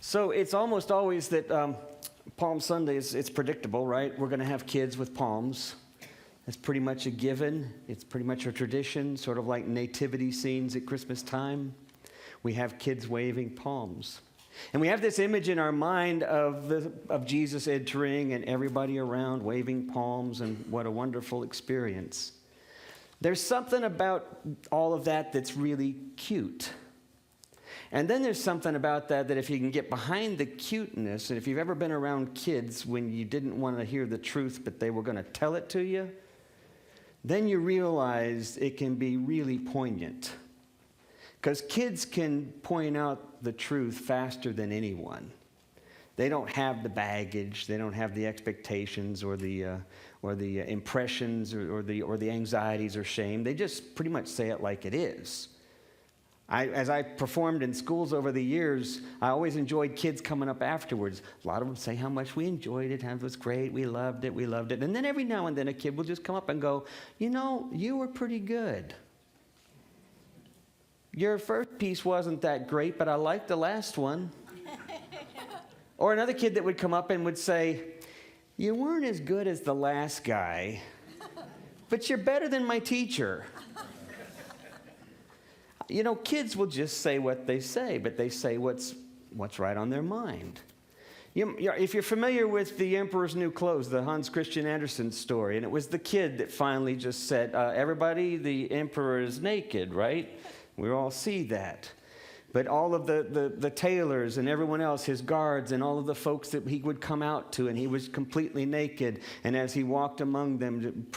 So it's almost always that Palm Sunday it's predictable, right? We're going to have kids with palms. That's pretty much a given. It's pretty much a tradition, sort of like nativity scenes at Christmas time. We have kids waving palms. And we have this image in our mind of Jesus entering and everybody around waving palms, and what a wonderful experience. There's something about all of that that's really cute. And then there's something about that if you can get behind the cuteness, and if you've ever been around kids when you didn't want to hear the truth but they were going to tell it to you, then you realize it can be really poignant. Because kids can point out the truth faster than anyone. They don't have the baggage, they don't have the expectations or the impressions or the anxieties or shame. They just pretty much say it like it is. As I performed in schools over the years, I always enjoyed kids coming up afterwards. A lot of them say how much we enjoyed it, how it was great, we loved it. And then every now and then a kid will just come up and go, you know, you were pretty good. Your first piece wasn't that great, but I liked the last one. Or another kid that would come up and would say, you weren't as good as the last guy, but you're better than my teacher. You know, kids will just say what they say, but they say what's right on their mind. If you're familiar with The Emperor's New Clothes, the Hans Christian Andersen story, and it was the kid that finally just said, everybody, the emperor is naked, right? We all see that. But all of the tailors and everyone else, his guards and all of the folks that he would come out to, and he was completely naked. And as he walked among them,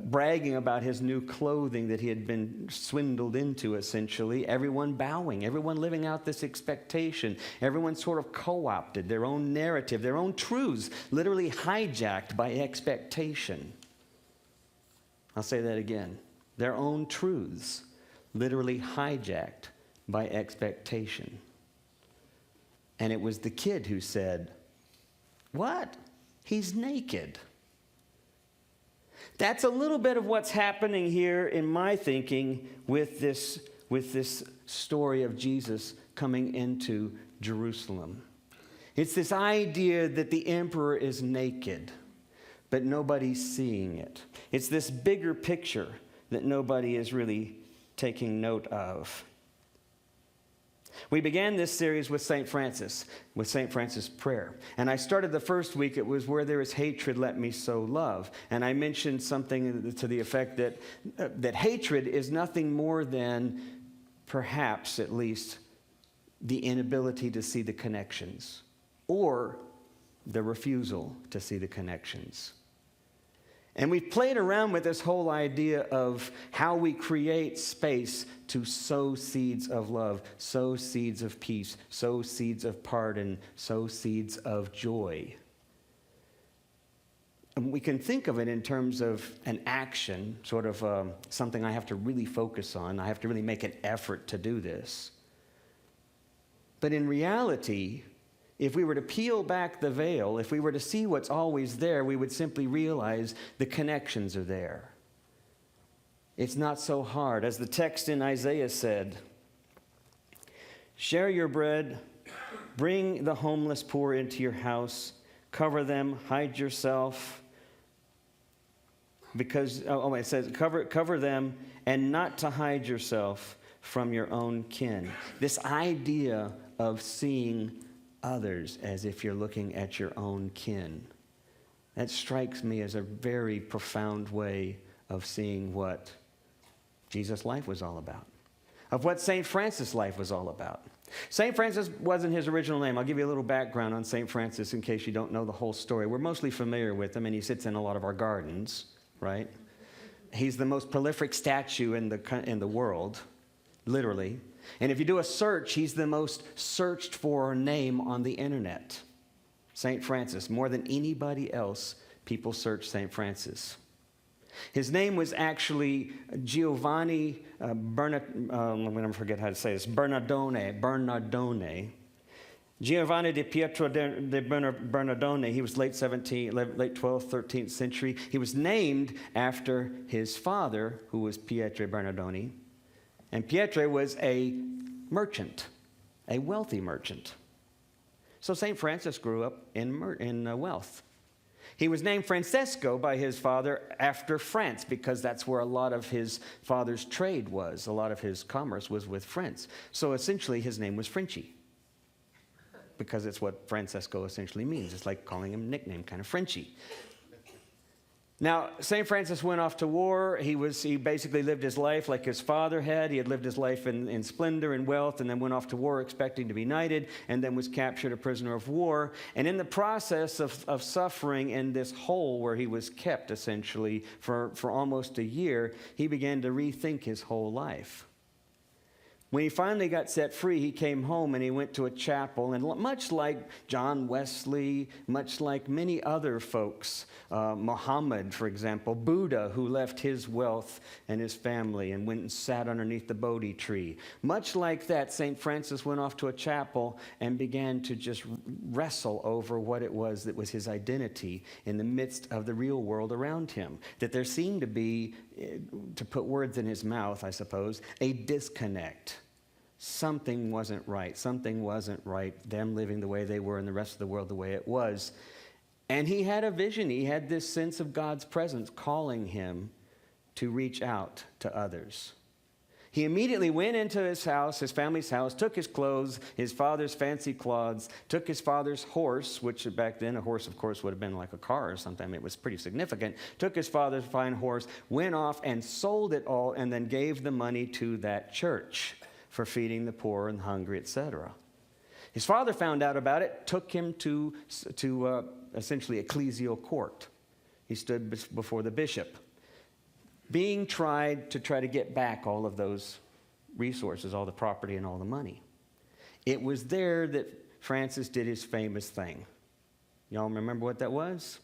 bragging about his new clothing that he had been swindled into, essentially, everyone bowing, everyone living out this expectation, everyone sort of co-opted their own narrative, their own truths, literally hijacked by expectation. I'll say that again. Their own truths, literally hijacked by expectation. And it was the kid who said, what? He's naked. That's a little bit of what's happening here in my thinking with this story of Jesus coming into Jerusalem. It's this idea that the emperor is naked, but nobody's seeing it. It's this bigger picture that nobody is really taking note of. We began this series with St. Francis prayer. And I started the first week, it was where there is hatred, let me sow love. And I mentioned something to the effect that hatred is nothing more than, perhaps at least, the inability to see the connections, or the refusal to see the connections. And we've played around with this whole idea of how we create space to sow seeds of love, sow seeds of peace, sow seeds of pardon, sow seeds of joy. And we can think of it in terms of an action, sort of something I have to really focus on. I have to really make an effort to do this. But in reality, if we were to peel back the veil, if we were to see what's always there, we would simply realize the connections are there. It's not so hard. As the text in Isaiah said, share your bread, bring the homeless poor into your house, cover them, hide yourself, because, it says, cover them, and not to hide yourself from your own kin. This idea of seeing others as if you're looking at your own kin. That strikes me as a very profound way of seeing what Jesus' life was all about, of what St. Francis' life was all about. St. Francis wasn't his original name. I'll give you a little background on St. Francis in case you don't know the whole story. We're mostly familiar with him, and he sits in a lot of our gardens, right? He's the most prolific statue in the world, literally. And if you do a search, he's the most searched for name on the internet. St. Francis. More than anybody else, people search St. Francis. His name was actually Giovanni I'm going to forget how to say this, Bernardone. Giovanni di Pietro de Bernardone. He was late 12th, 13th century. He was named after his father, who was Pietro Bernardone. And Pietro was a merchant, a wealthy merchant. So St. Francis grew up in wealth. He was named Francesco by his father after France because that's where a lot of his father's trade was. A lot of his commerce was with France. So essentially his name was Frenchy because it's what Francesco essentially means. It's like calling him a nickname, kind of Frenchy. Now, St. Francis went off to war. He basically lived his life like his father had. He had lived his life in splendor and wealth, and then went off to war expecting to be knighted, and then was captured a prisoner of war. And in the process of suffering in this hole where he was kept, essentially, for almost a year, he began to rethink his whole life. When he finally got set free, he came home and he went to a chapel. And much like John Wesley, much like many other folks, Muhammad, for example, Buddha, who left his wealth and his family and went and sat underneath the Bodhi tree. Much like that, St. Francis went off to a chapel and began to just wrestle over what it was that was his identity in the midst of the real world around him. That there seemed to be, to put words in his mouth, I suppose, a disconnect. Something wasn't right. Something wasn't right. Them living the way they were and the rest of the world the way it was. And he had a vision. He had this sense of God's presence calling him to reach out to others. He immediately went into his house, his family's house, took his clothes, his father's fancy cloths, took his father's horse, which back then a horse, of course, would have been like a car or something. It was pretty significant. Took his father's fine horse, went off and sold it all, and then gave the money to that church for feeding the poor and hungry, etc. His father found out about it, took him to essentially ecclesial court. He stood before the bishop, being tried to try to get back all of those resources, all the property and all the money. It was there that Francis did his famous thing. Y'all remember what that was?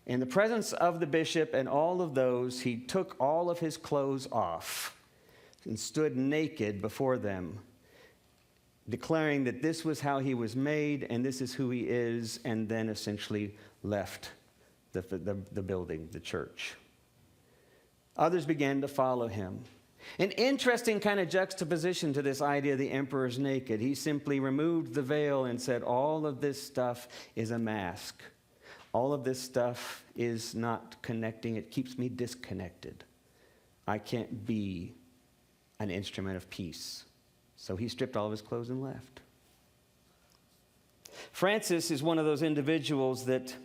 In the presence of the bishop and all of those, he took all of his clothes off and stood naked before them, declaring that this was how he was made and this is who he is, and then essentially left the building, the church. Others began to follow him. An interesting kind of juxtaposition to this idea of the emperor's naked. He simply removed the veil and said, all of this stuff is a mask. All of this stuff is not connecting. It keeps me disconnected. I can't be an instrument of peace. So he stripped all of his clothes and left. Francis is one of those individuals that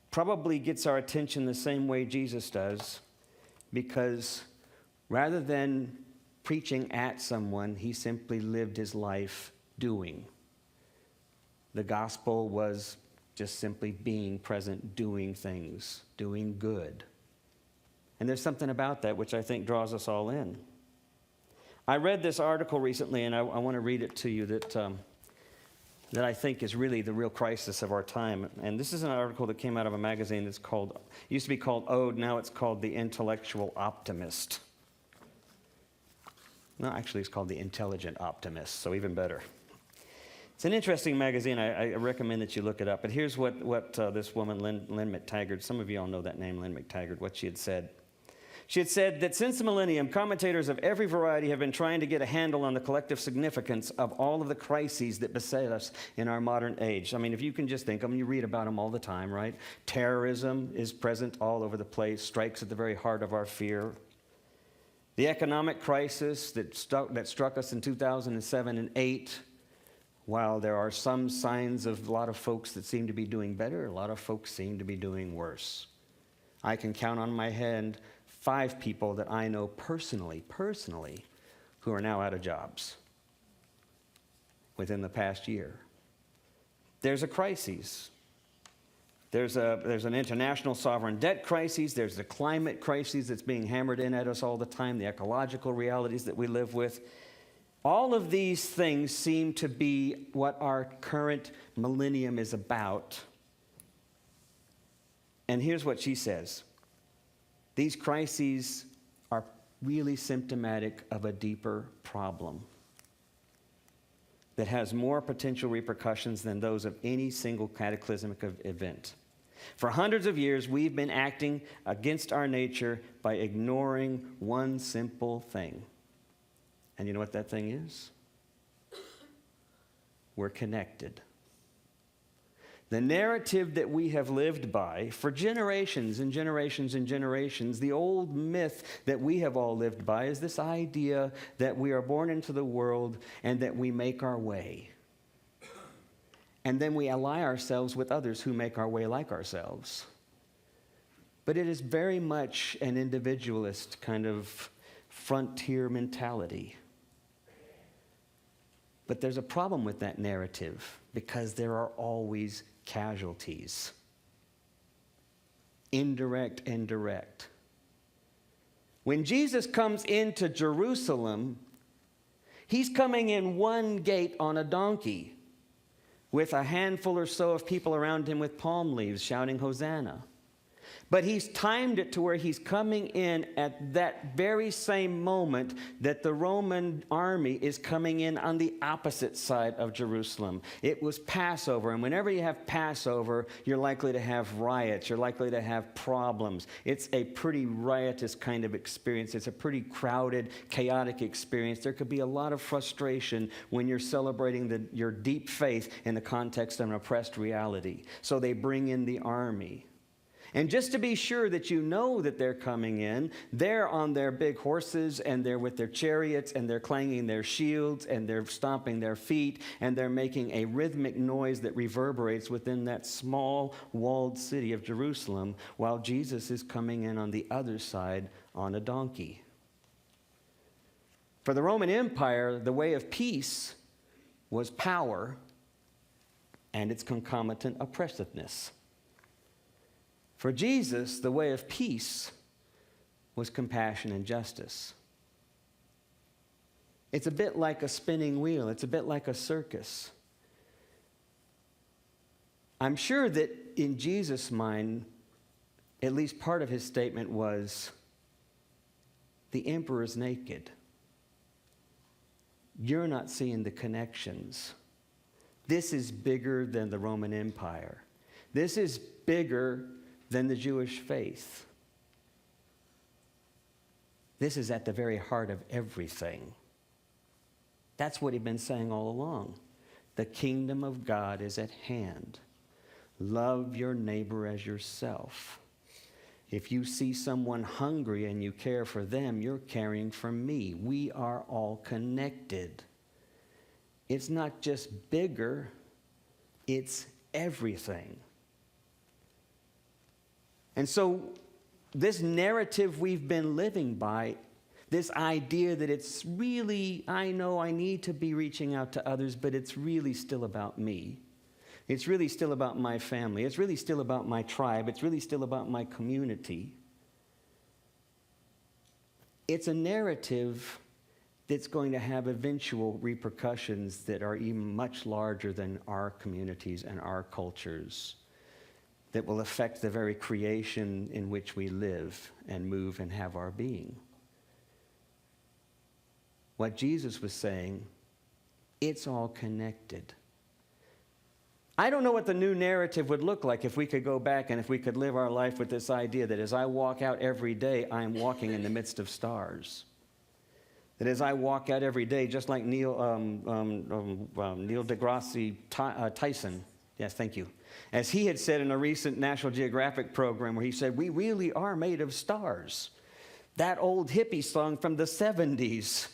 probably gets our attention the same way Jesus does, because rather than preaching at someone, he simply lived his life doing. The gospel was just simply being present, doing things, doing good. And there's something about that which I think draws us all in. I read this article recently, and I want to read it to you that I think is really the real crisis of our time. And this is an article that came out of a magazine that's used to be called Ode, now it's called The Intellectual Optimist. No, actually it's called The Intelligent Optimist, so even better. It's an interesting magazine. I recommend that you look it up. But here's what this woman, Lynn McTaggart, some of you all know that name, Lynn McTaggart, what she had said. She had said that since the millennium, commentators of every variety have been trying to get a handle on the collective significance of all of the crises that beset us in our modern age. I mean, if you can just think of them, you read about them all the time, right? Terrorism is present all over the place, strikes at the very heart of our fear. The economic crisis that struck us in 2007 and 2008, while there are some signs of a lot of folks that seem to be doing better, a lot of folks seem to be doing worse. I can count on my hand 5 people that I know personally, who are now out of jobs within the past year. There's a crisis. There's an international sovereign debt crisis. There's the climate crisis that's being hammered in at us all the time, the ecological realities that we live with. All of these things seem to be what our current millennium is about. And here's what she says. These crises are really symptomatic of a deeper problem that has more potential repercussions than those of any single cataclysmic event. For hundreds of years, we've been acting against our nature by ignoring one simple thing. And you know what that thing is? we're connected. The narrative that we have lived by for generations and generations and generations, the old myth that we have all lived by is this idea that we are born into the world and that we make our way. And then we ally ourselves with others who make our way like ourselves. But it is very much an individualist kind of frontier mentality. But there's a problem with that narrative because there are always casualties, indirect and direct. When Jesus comes into Jerusalem, he's coming in one gate on a donkey with a handful or so of people around him with palm leaves shouting Hosanna. But he's timed it to where he's coming in at that very same moment that the Roman army is coming in on the opposite side of Jerusalem. It was Passover, and whenever you have Passover, you're likely to have riots. You're likely to have problems. It's a pretty riotous kind of experience. It's a pretty crowded, chaotic experience. There could be a lot of frustration when you're celebrating your deep faith in the context of an oppressed reality. So they bring in the army. And just to be sure that you know that they're coming in, they're on their big horses, and they're with their chariots, and they're clanging their shields, and they're stomping their feet, and they're making a rhythmic noise that reverberates within that small walled city of Jerusalem, while Jesus is coming in on the other side on a donkey. For the Roman Empire, the way of peace was power and its concomitant oppressiveness. For Jesus, the way of peace was compassion and justice. It's a bit like a spinning wheel. It's a bit like a circus. I'm sure that in Jesus' mind, at least part of his statement was, the emperor's naked. You're not seeing the connections. This is bigger than the Roman Empire. This is bigger than the Jewish faith. This is at the very heart of everything. That's what he'd been saying all along. The kingdom of God is at hand. Love your neighbor as yourself. If you see someone hungry and you care for them, you're caring for me. We are all connected. It's not just bigger, it's everything. And so this narrative we've been living by, this idea that it's really, I know I need to be reaching out to others, but it's really still about me. It's really still about my family. It's really still about my tribe. It's really still about my community. It's a narrative that's going to have eventual repercussions that are even much larger than our communities and our cultures, that will affect the very creation in which we live and move and have our being. What Jesus was saying, it's all connected. I don't know what the new narrative would look like if we could go back and if we could live our life with this idea that as I walk out every day, I'm walking in the midst of stars. That as I walk out every day, just like Neil deGrasse Tyson, yes, thank you, as he had said in a recent National Geographic program where he said, we really are made of stars. That old hippie song from the 70s,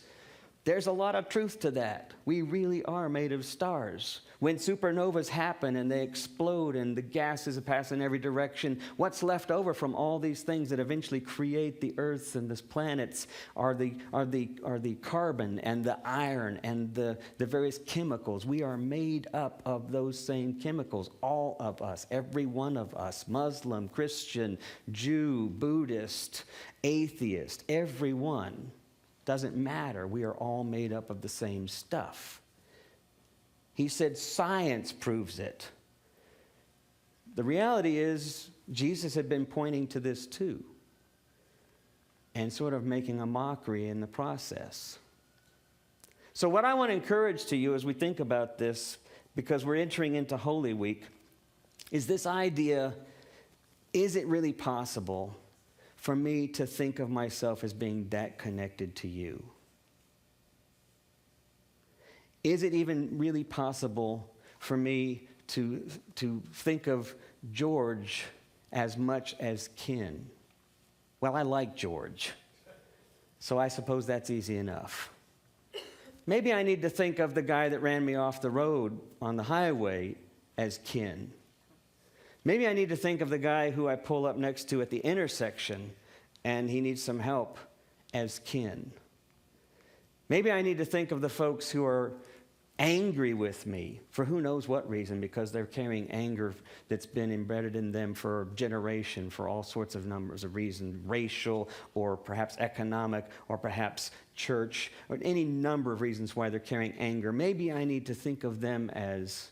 there's a lot of truth to that. We really are made of stars. When supernovas happen and they explode and the gases pass in every direction, what's left over from all these things that eventually create the Earths and the planets are the carbon and the iron and the various chemicals. We are made up of those same chemicals, all of us, every one of us, Muslim, Christian, Jew, Buddhist, atheist, everyone. Doesn't matter. We are all made up of the same stuff. He said science proves it. The reality is Jesus had been pointing to this too and sort of making a mockery in the process. So what I want to encourage to you as we think about this, because we're entering into Holy Week, is this idea, is it really possible for me to think of myself as being that connected to you? Is it even really possible for me to think of George as much as kin? Well, I like George, so I suppose that's easy enough. Maybe I need to think of the guy that ran me off the road on the highway as kin. Maybe I need to think of the guy who I pull up next to at the intersection and he needs some help as kin. Maybe I need to think of the folks who are angry with me for who knows what reason, because they're carrying anger that's been embedded in them for a generation for all sorts of numbers of reasons, racial or perhaps economic or perhaps church, or any number of reasons why they're carrying anger. Maybe I need to think of them as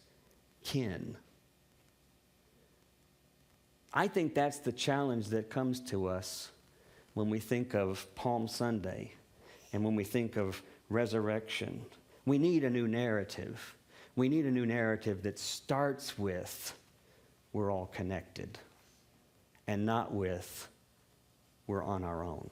kin. I think that's the challenge that comes to us when we think of Palm Sunday and when we think of resurrection. We need a new narrative. We need a new narrative that starts with we're all connected and not with we're on our own.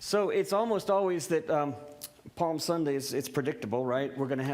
So it's almost always that Palm Sunday it's predictable, right? We're going to have